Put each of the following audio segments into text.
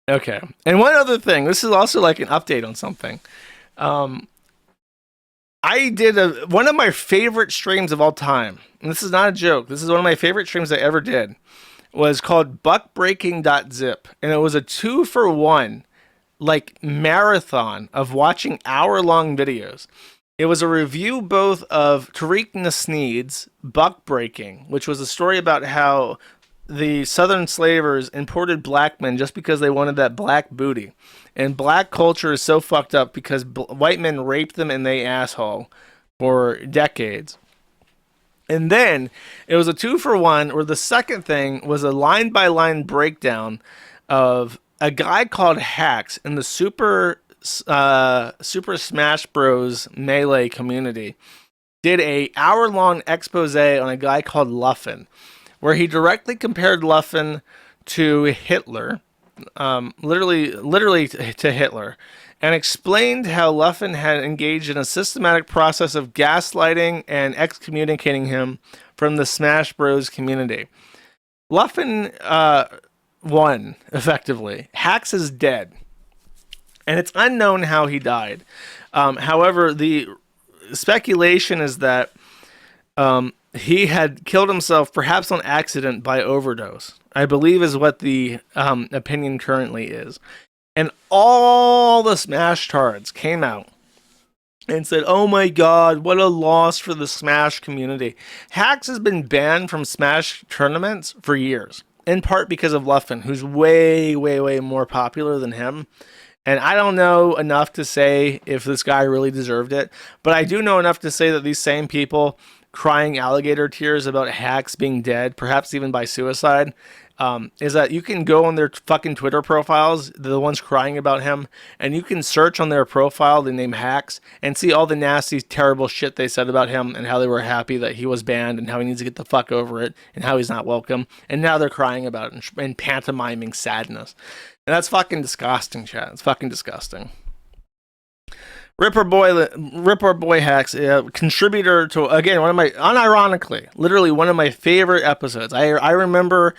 Okay. And one other thing, this is also like an update on something. Um, I did one of my favorite streams of all time. And this is not a joke. This is one of my favorite streams I ever did. Was called buckbreaking.zip. And it was a 2-for-1 like marathon of watching hour-long videos. It was a review both of Tariq Nasneed's Buck Breaking, which was a story about how the Southern slavers imported black men just because they wanted that black booty. And black culture is so fucked up because white men raped them and they asshole for decades. And then it was a 2-for-1 where the second thing was a line by line breakdown of a guy called Hacks in the Super Smash Bros. Melee community did a hour-long expose on a guy called Luffen, where he directly compared Luffen to Hitler, literally to Hitler, and explained how Luffen had engaged in a systematic process of gaslighting and excommunicating him from the Smash Bros. Community. Luffen won, effectively. Hacks is dead. And it's unknown how he died. However, the speculation is that he had killed himself, perhaps on accident, by overdose. I believe is what the opinion currently is. And all the Smash tards came out and said, oh my god, what a loss for the Smash community. Hacks has been banned from Smash tournaments for years, in part because of Luffen, who's way, way, way more popular than him. And I don't know enough to say if this guy really deserved it, but I do know enough to say that these same people crying alligator tears about Hacks being dead, perhaps even by suicide, is that you can go on their fucking Twitter profiles, the ones crying about him, and you can search on their profile the name Hacks and see all the nasty, terrible shit they said about him and how they were happy that he was banned and how he needs to get the fuck over it and how he's not welcome. And now they're crying about it and pantomiming sadness. And that's fucking disgusting, chat. It's fucking disgusting. Ripper Boy Hacks, contributor to, again, unironically, literally one of my favorite episodes. I remember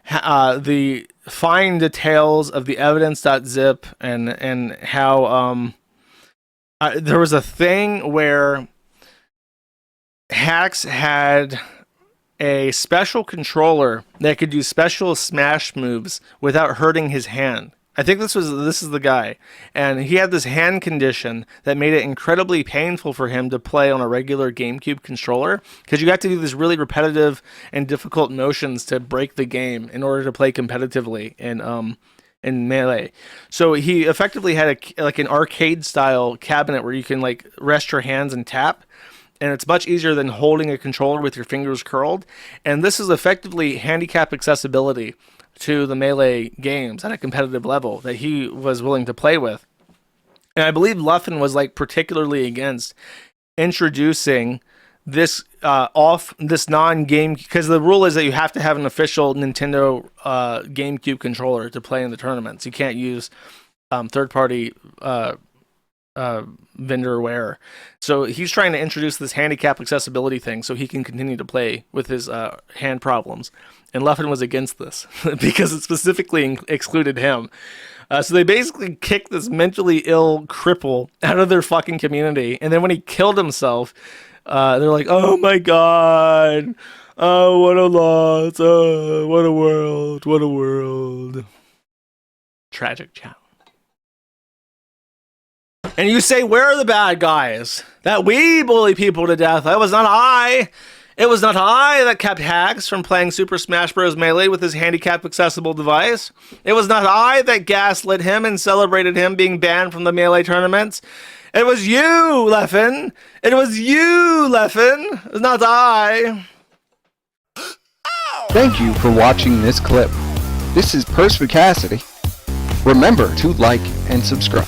the fine details of the evidence.zip and how there was a thing where Hacks had a special controller that could do special smash moves without hurting his hand. I think this is the guy, and he had this hand condition that made it incredibly painful for him to play on a regular GameCube controller, because you got to do these really repetitive and difficult motions to break the game in order to play competitively in Melee. So he effectively had an arcade style cabinet where you can like rest your hands and tap. And it's much easier than holding a controller with your fingers curled. And this is effectively handicap accessibility to the Melee games at a competitive level that he was willing to play with. And I believe Luffen was like particularly against introducing this this non-game, because the rule is that you have to have an official Nintendo GameCube controller to play in the tournaments. You can't use third-party vendorware. So he's trying to introduce this handicap accessibility thing so he can continue to play with his hand problems. And Luffen was against this because it specifically excluded him. So they basically kicked this mentally ill cripple out of their fucking community. And then when he killed himself, they're like, oh my god. Oh, what a loss. Oh, what a world. What a world. Tragic, chat. And you say, where are the bad guys? That we bully people to death. That was not I. It was not I that kept Hacks from playing Super Smash Bros. Melee with his handicap-accessible device. It was not I that gaslit him and celebrated him being banned from the Melee tournaments. It was you, Leffen. It was you, Leffen. It was not I. Thank you for watching this clip. This is Perspicacity. Remember to like and subscribe.